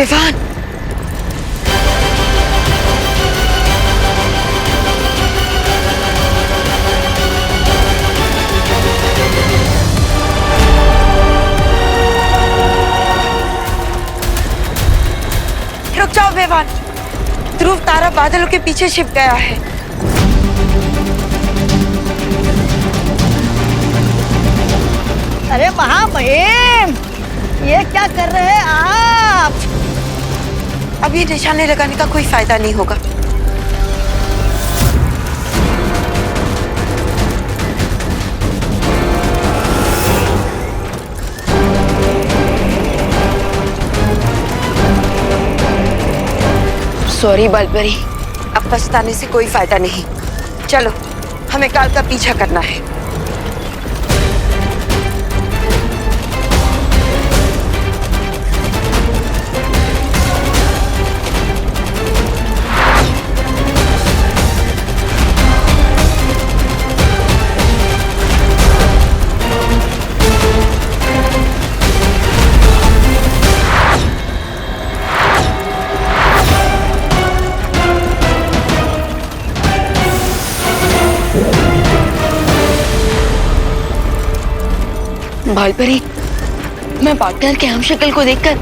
विवान, रुक जाओ विवान। ध्रुव तारा बादलों के पीछे छिप गया है। अरे महामहिम, ये क्या कर रहे हैं आप? अब ये निशाने लगाने का कोई फायदा नहीं होगा। सॉरी बालपरी, अब पछताने से कोई फायदा नहीं। चलो, हमें काल का पीछा करना है। बालपरी, मैं पार्टनर के हम शक्ल को देखकर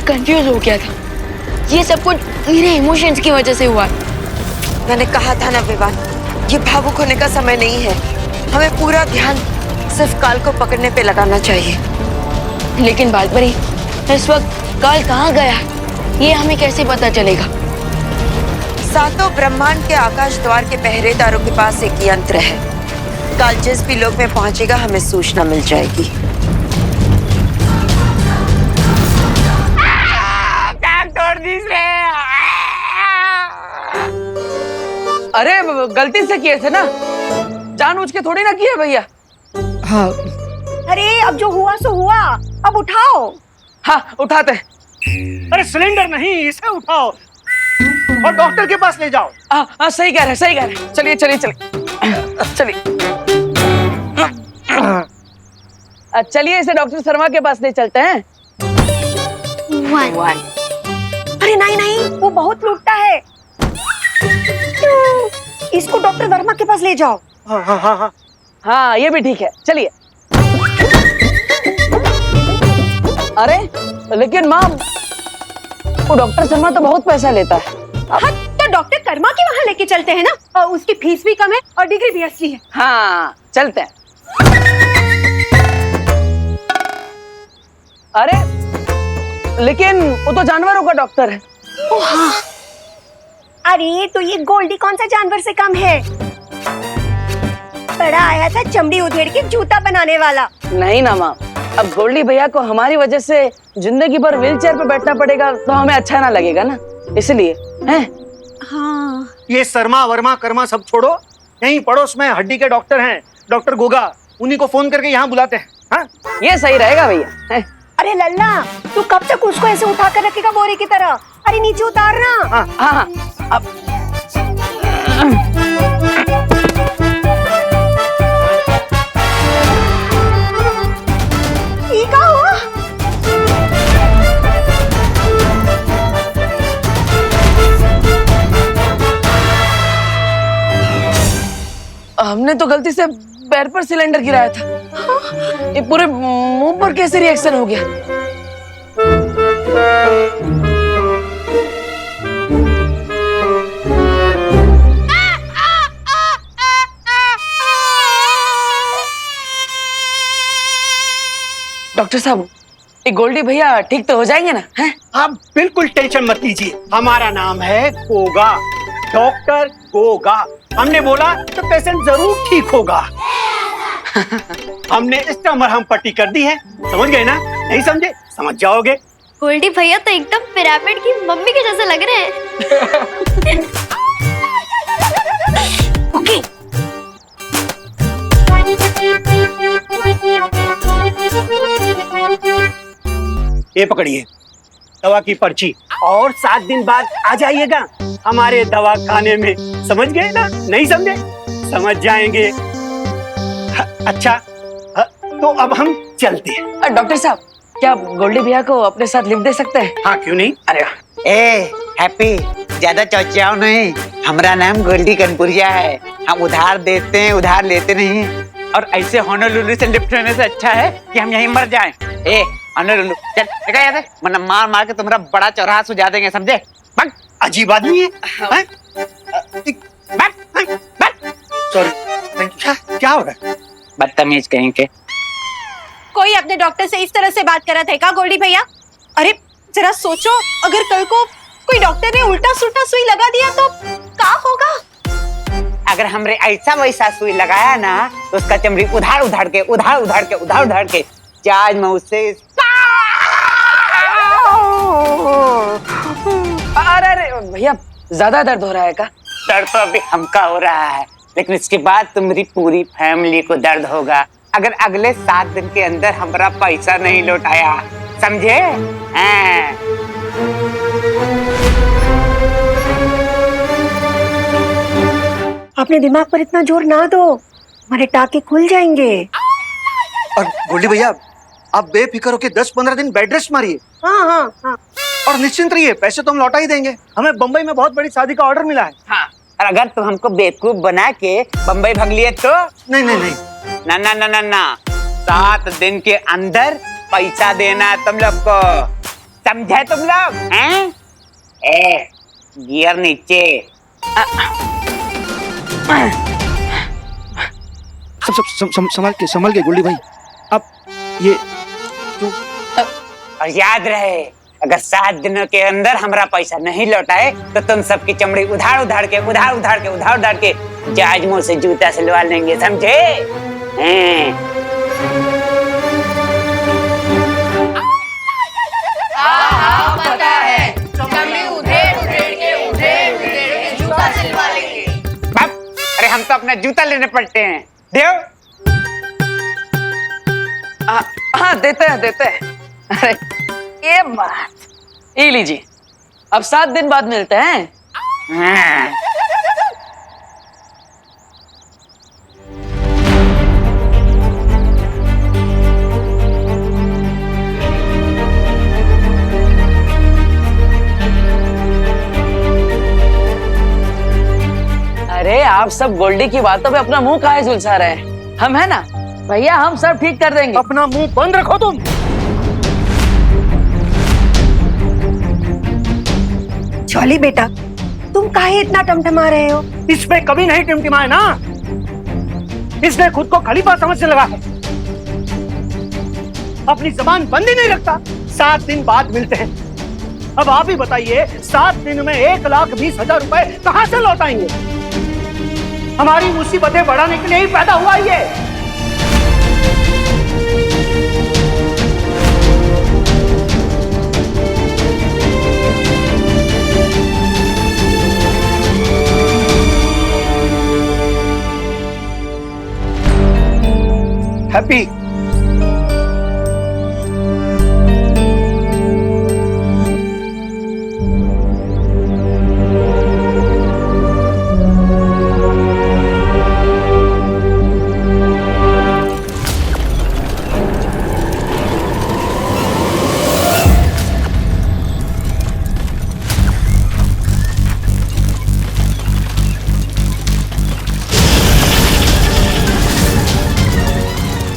कंफ्यूज हो गया था। ये सब कुछ मेरे इमोशंस की वजह से हुआ। मैंने कहा था ना विवान, ये भावुक होने का समय नहीं है। हमें पूरा ध्यान सिर्फ काल को पकड़ने पे लगाना चाहिए। लेकिन बालपरी, इस वक्त काल कहाँ गया, ये हमें कैसे पता चलेगा? सातों ब्रह्मांड के आकाश द्वार के पहरेदारों के पास एक यंत्र है। काल जिस भी लोक में पहुंचेगा, हमें सूचना मिल जाएगी। अरे गलती से किए थे ना, जानबूझ के थोड़ी ना किए भैया। हाँ। अरे अब जो हुआ सो हुआ, अब उठाओ। हाँ, उठाते। अरे सिलेंडर नहीं, इसे उठाओ और डॉक्टर के पास ले जाओ। हाँ, सही कह रहे, सही कह रहे। चलिए चलिए चलिए चलिए। चलिए, इसे डॉक्टर शर्मा के पास ले चलते हैं। अरे नहीं नहीं, वो बहुत लूटता है। इसको डॉक्टर वर्मा के पास ले जाओ। हाँ हाँ हाँ हाँ। हाँ, ये भी ठीक है, चलिए। अरे लेकिन माँ, वो डॉक्टर शर्मा तो बहुत पैसा लेता है। हाँ, तो डॉक्टर कर्मा के वहाँ लेके चलते हैं ना, और उसकी फीस भी कम है और डिग्री भी असली है। हाँ, चलते हैं। अरे लेकिन वो तो जानवरों का डॉक्टर है। ओह हाँ। अरे तो ये गोल्डी कौन सा जानवर से कम है? बड़ा आया था चमड़ी उधेड़ के जूता बनाने वाला। नहीं ना माँ, अब गोल्डी भैया को हमारी वजह से जिंदगी भर व्हीलचेयर पे बैठना पड़ेगा, तो हमें अच्छा ना लगेगा ना, इसलिए हैं। हाँ। ये शर्मा वर्मा कर्मा सब छोड़ो, यहीं पड़ोस में हड्डी के डॉक्टर हैं, डॉक्टर गोगा, उन्हीं को फोन करके यहाँ बुलाते हैं। हाँ? ये सही रहेगा भैया। अरे लल्ला, तू कब तक उसको ऐसे उठा कर रखेगा बोरे की तरह? अरे नीचे उतारना। हाँ हाँ, अब ये क्या हुआ? हमने तो गलती से पैर पर सिलेंडर गिराया था। ये पूरे मुंह पर कैसे रिएक्शन हो गया? डॉक्टर साहब, ये गोल्डी भैया ठीक तो हो जाएंगे ना? हैं? आप बिल्कुल टेंशन मत लीजिए, हमारा नाम है गोगा, डॉक्टर गोगा। हमने बोला तो पेशेंट जरूर ठीक होगा। हमने इसका मरहम पट्टी कर दी है, समझ गए ना? नहीं समझे? समझ जाओगे। गोल्डी भैया तो एकदम पिरामिड की मम्मी के जैसे लग रहे हैं। ओके। ये पकड़िए दवा की पर्ची, और 7 दिन बाद आ जाइएगा हमारे दवा खाने में। समझ गए ना? नहीं समझे? समझ जाएंगे। अच्छा, तो अब हम चलते हैं। डॉक्टर साहब, क्या आप गोल्डी भैया को अपने साथ लिफ्ट दे सकते हैं? हाँ क्यों नहीं। अरे ए हैप्पी, ज्यादा चौचियाओ नहीं। हमारा नाम गोल्डी कनपुरिया है। हम उधार देते हैं, उधार लेते नहीं। और ऐसे होनोलुलु से लिफ्ट होने से अच्छा है कि हम यहीं मर जाएं। ए होनोलुलु चल देखा याद है, वरना मार मार के तुम्हारा बड़ा चौराहा सुझा देंगे, समझे? भाग। अजीब आदमी है। सॉरी, क्या हो रहा है? बदतमीज कहीं के। कोई अपने डॉक्टर से इस तरह से बात कर रहा था क्या गोल्डी भैया? अरे जरा सोचो, अगर कल को कोई डॉक्टर ने उल्टा सुल्टा सुई लगा दिया तो क्या होगा? अगर हमरे ऐसा वैसा सुई लगाया ना तो उसका चमड़ी उधार उधार के जाज में उससे। अरे भैया ज्यादा दर्द हो रहा है क्या? दर्द तो अभी हमका हो रहा है, लेकिन इसके बाद तुम्हारी पूरी फैमिली को दर्द होगा अगर अगले 7 दिन के अंदर हमारा पैसा नहीं लौटाया, समझे? अपने दिमाग पर इतना जोर ना दो, हमारे टाके खुल जाएंगे। और गोल्डी भैया, आप बेफिक्र होके 10-15 दिन बेड रेस्ट मारिए। हाँ हाँ हाँ। और निश्चिंत रहिए, पैसे तो हम लौटा ही देंगे। हमें बम्बई में बहुत बड़ी शादी का ऑर्डर मिला है। हाँ, और अगर तुम हमको बेवकूफ बना के बम्बई भाग लिए तो? नहीं नहीं नहीं, ना ना ना ना ना, 7 दिन के अंदर पैसा देना तुम लोग को, समझे तुम लोग? हैं? ए गियर नीचे। संभाल के गोल्डी भाई। अब ये और याद रहे, अगर 7 दिनों के अंदर हमारा पैसा नहीं लौटाए तो तुम सबकी चमड़ी उधार उधार के जहाज मुंह से जूता सिलवा लेंगे, समझे? पता है, चमड़ी उधेड़ के जूता सिलवा लेंगे। बाप, अरे हम तो अपना जूता लेने पड़ते हैं। देव। हाँ देते हैं। अरे ये बात, ये लीजिए, अब 7 दिन बाद मिलते हैं। हाँ। अरे आप सब गोल्डी की बातों पे अपना मुंह काहे झुलसा रहे हैं? हम है ना भैया, हम सब ठीक कर देंगे। अपना मुंह बंद रखो तुम। चौली बेटा, तुम काहे इतना टमटमा रहे हो? इस पे कभी नहीं टिमटिमाए ना, इसने खुद को खलीफा समझने लगा है। अपनी जबान बंद ही नहीं रखता। 7 दिन बाद मिलते हैं। अब आप ही बताइए, 7 दिन में 1,20,000 रुपए कहां से लौटाएंगे? हमारी मुसीबतें बढ़ाने के लिए ही पैदा हुआ ये। हैप्पी,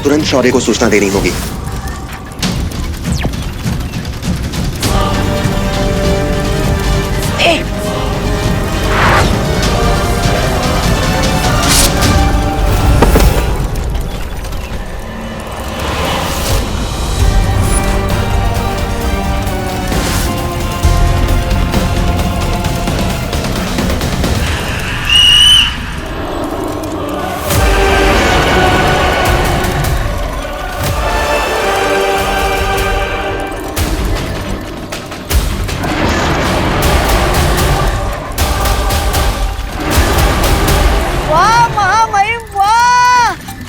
तुरंत शौर्य को सूचना देनी होगी।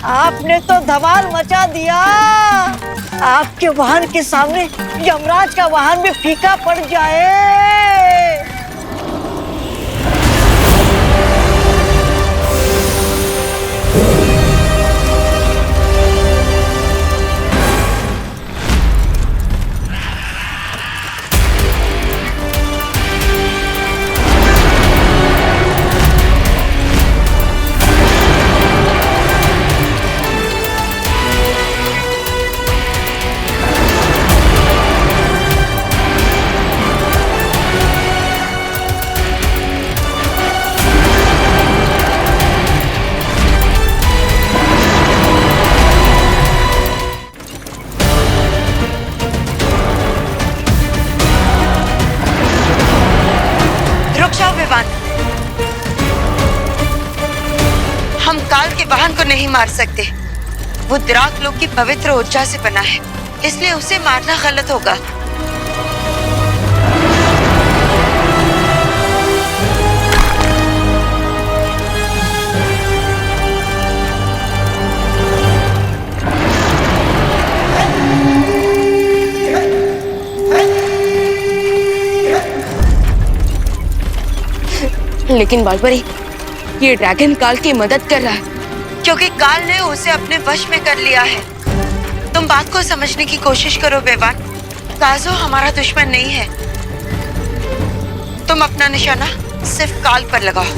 आपने तो धमाल मचा दिया। आपके वाहन के सामने यमराज का वाहन भी फीका पड़ जाए। हम काल के वाहन को नहीं मार सकते। वो द्राक लोक की पवित्र ऊर्जा से बना है, इसलिए उसे मारना गलत होगा। लेकिन बालपरी, ये ड्रैगन काल की मदद कर रहा है क्योंकि काल ने उसे अपने वश में कर लिया है। तुम बात को समझने की कोशिश करो बेवान। काजो हमारा दुश्मन नहीं है। तुम अपना निशाना सिर्फ काल पर लगाओ,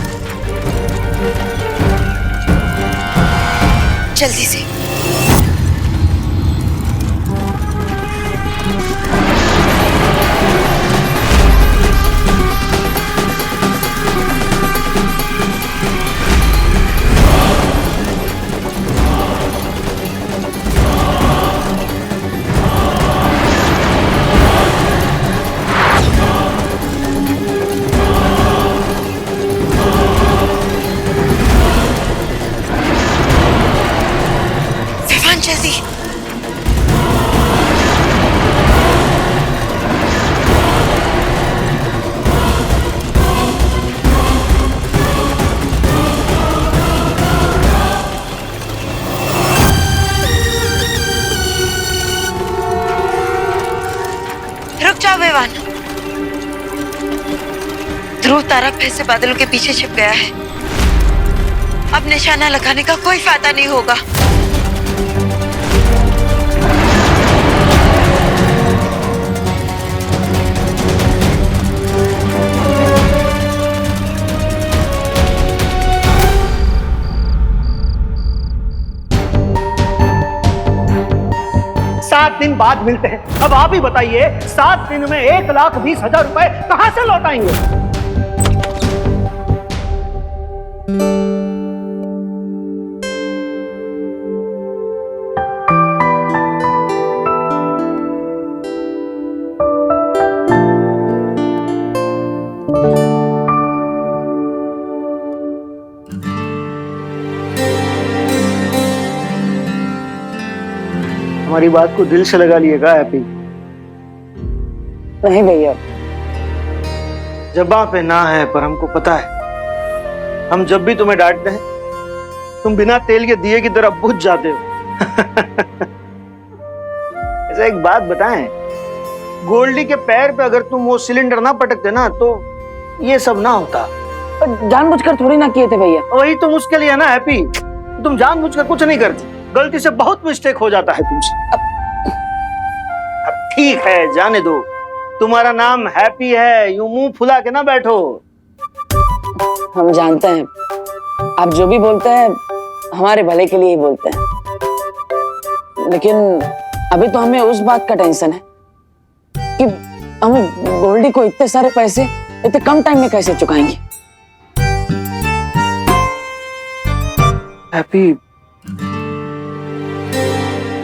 जल्दी से। जल्दी। रुक जाओ बेवान। ध्रुव तारा फिर से बादलों के पीछे छिप गया है। अब निशाना लगाने का कोई फायदा नहीं होगा। दिन बाद मिलते हैं। अब आप ही बताइए 7 दिन में 1,20,000 रुपए कहां से लौटाएंगे? हमारी बात को दिल से लगा लिएगा हैप्पी। नहीं भैया, जबां पे ना है पर हमको पता है, हम जब भी तुम्हें डांटते हैं तुम बिना तेल के दिए की तरह बुझ जाते हो। ऐसा एक बात बताएं, गोल्डी के पैर पे अगर तुम वो सिलेंडर ना पटकते ना तो ये सब ना होता। जानबूझकर थोड़ी ना किए थे भैया। वही तो मुश्किल है ना हैप्पी, तुम जानबूझकर कुछ नहीं करती, गलती से बहुत मिस्टेक हो जाता है तुमसे। अब ठीक है, जाने दो, तुम्हारा नाम हैप्पी है, यूं मुंह फुला के ना बैठो। हम जानते हैं आप जो भी बोलते हैं हमारे भले के लिए ही बोलते हैं, लेकिन अभी तो हमें उस बात का टेंशन है कि हम गोल्डी को इतने सारे पैसे इतने कम टाइम में कैसे चुकाएंगे। हैप्पी,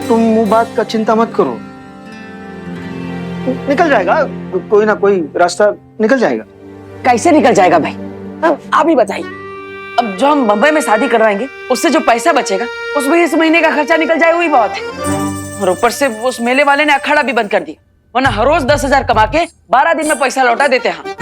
तुम वो बात का चिंता मत करो, निकल जाएगा, कोई ना कोई रास्ता निकल जाएगा। कैसे निकल जाएगा भाई, आप ही बताइए। अब जो हम बंबई में शादी करवाएंगे उससे जो पैसा बचेगा उसमें इस महीने का खर्चा निकल जाए, वही बहुत है। और ऊपर से उस मेले वाले ने अखाड़ा भी बंद कर दिया, वरना हर रोज 10,000 कमा के 12 दिन में पैसा लौटा देते हैं।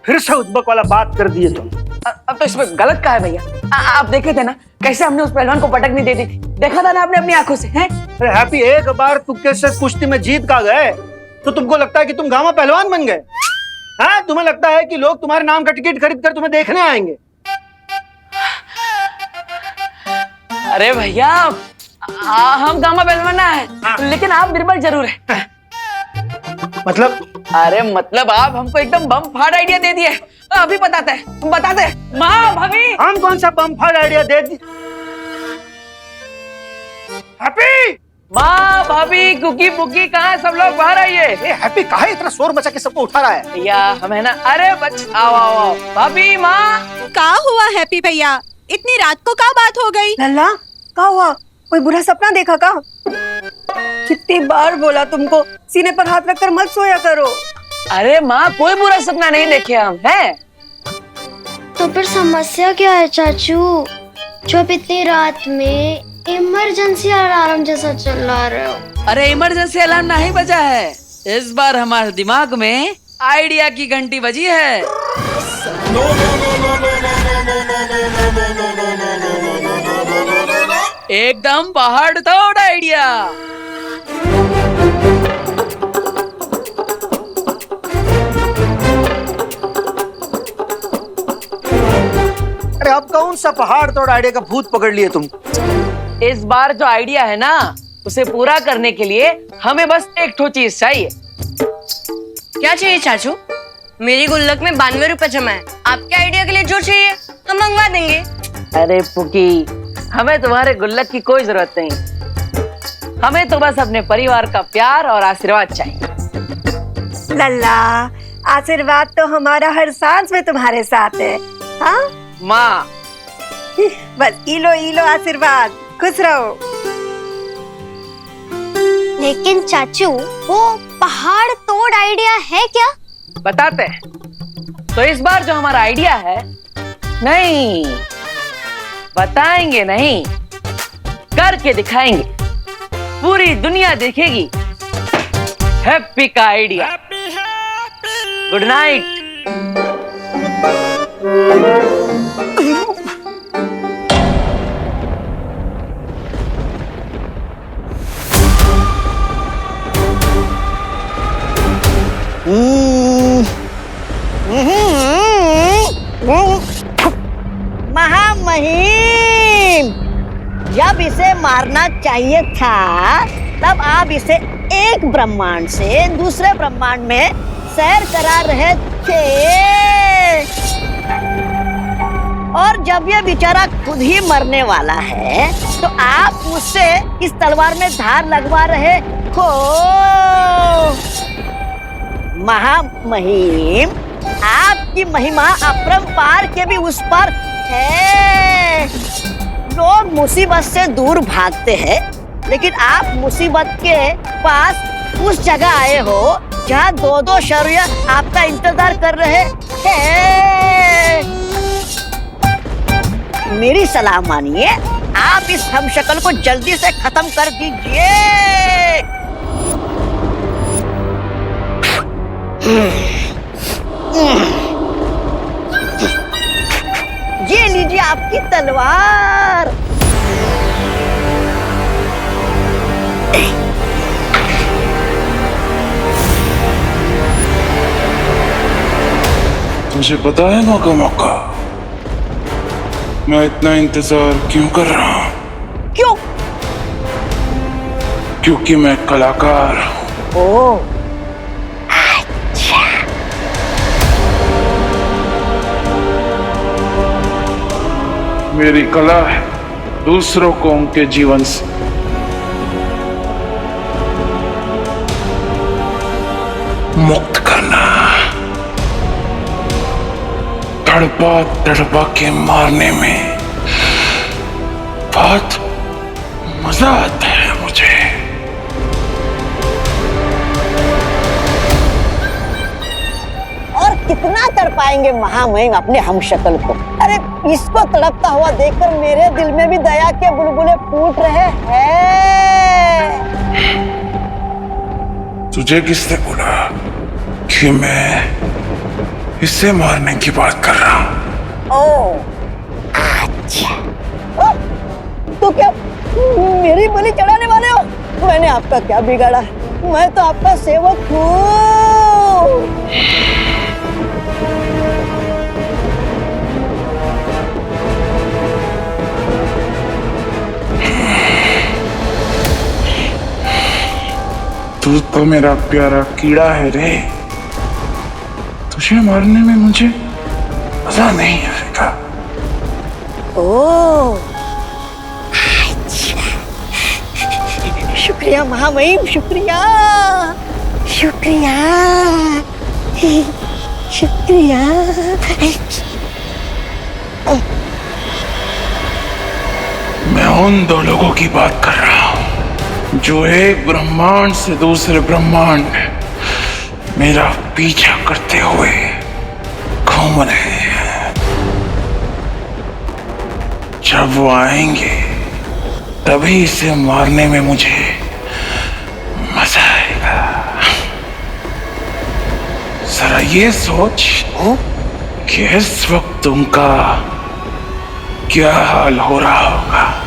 फिर से उद्बक वाला बात कर दिए तुम। अब तो इसमें गलत क्या है भैया? आप देखे थे ना कैसे हमने उस पहलवान को पटक नहीं दे दी, देखा था ना आपने अपनी आंखों से। हैं? हैप्पी, एक बार तुक्के से कुश्ती में जीत का गए तो तुमको लगता है कि तुम गामा पहलवान बन गए? हाँ, तुम्हें लगता है कि लोग तुम्हारे नाम का टिकट खरीद कर तुम्हें देखने आएंगे? अरे भैया, हम गामा पहलवान ना है, लेकिन आप निर्बल जरूर है। मतलब? अरे मतलब आप हमको एकदम बम फाड़ आइडिया दे दिए। अभी बताते हैं। माँ भाभी, हम कौन सा बम फाड़ आइडिया दे दी? हैप्पी, माँ भाभी, कुकी पुकी कहाँ, सब लोग बाहर आइए। हैप्पी कहाँ इतना शोर मचा के सबको उठा रहा है? भैया हम है ना। अरे बच, आओ भाभी। माँ, का हुआ हैप्पी भैया, इतनी रात को का बात हो गई? लल्ला, क्या हुआ? कोई बुरा सपना देखा का? कितनी बार बोला तुमको सीने पर हाथ रखकर मत सोया करो। अरे माँ, कोई बुरा सपना नहीं देखे हम हैं। पर समस्या क्या है चाचू? जो अब इतनी रात में इमरजेंसी अलार्म जैसा चिल्ला रहे हो? अरे इमरजेंसी अलार्म नहीं बजा है, इस बार हमारे दिमाग में आइडिया की घंटी बजी है। एकदम पहाड़ तोड़ आइडिया। अरे अब कौन सा पहाड़ तोड़ आइडिया का भूत पकड़ लिए तुम? इस बार जो आइडिया है ना, उसे पूरा करने के लिए हमें बस एक ठो चीज चाहिए। क्या चाहिए चाचू? मेरी गुल्लक में 92 रुपए जमा है। आपके आइडिया के लिए जो चाहिए हम मंगवा देंगे। अरे पुकी, हमें तुम्हारे गुल्लक की कोई जरूरत नहीं, हमें तो बस अपने परिवार का प्यार और आशीर्वाद चाहिए। लल्ला, आशीर्वाद तो हमारा हर सांस में तुम्हारे साथ है। हाँ माँ, बस इलो इलो आशीर्वाद, खुश रहो। लेकिन चाचू, वो पहाड़ तोड़ आइडिया है क्या? बताते हैं। तो इस बार जो हमारा आइडिया है, नहीं बताएंगे नहीं, करके दिखाएंगे, पूरी दुनिया देखेगी। हैप्पी का आइडिया। Good night. महामहिम, जब इसे मारना चाहिए था तब आप इसे एक ब्रह्मांड से दूसरे ब्रह्मांड में सैर करा रहे थे, और जब ये बेचारा खुद ही मरने वाला है तो आप मुझसे इस तलवार में धार लगवा रहे हो। महामहिम, आपकी महिमा अपरंपार के भी उस पर है। लोग मुसीबत से दूर भागते हैं, लेकिन आप मुसीबत के पास उस जगह आए हो जहाँ दो दो शरीर आपका इंतजार कर रहे हैं। मेरी सलाह मानिए, आप इस हमशक्ल को जल्दी से खत्म कर दीजिए। ये लीजिए आपकी तलवार। तुझे पता है मौका मैं इतना इंतजार क्यों कर रहा हूँ? क्यों? क्योंकि मैं कलाकार हूँ। ओह, मेरी कला है दूसरों को उनके जीवन से मुक्त करना, तड़पा तड़पा के मारने में बहुत मजा आता है मुझे। और कितना तड़पाएंगे महामहिम अपने हमशक्ल को? अरे इसको तड़पता हुआ देखकर मेरे दिल में भी दया के बुलबुले फूट रहे हैं। तुझे किसने बोला कि मैं इसे मारने की बात कर रहा हूँ? ओह, अच्छा। तो क्या मेरी बलि चढ़ाने वाले हो? मैंने आपका क्या बिगाड़ा? मैं तो आपका सेवक हूँ। तू तो मेरा प्यारा कीड़ा है रे, तुझे मारने में मुझे मजा नहीं आएगा। ओह, शुक्रिया महामहिम, शुक्रिया शुक्रिया शुक्रिया। मैं उन दो लोगों की बात कर रहा हूँ जो एक ब्रह्मांड से दूसरे ब्रह्मांड मेरा पीछा करते हुए घूम रहे हैं। जब वो आएंगे तभी इसे मारने में मुझे मजा आएगा। जरा ये सोच कि इस वक्त उनका क्या हाल हो रहा होगा।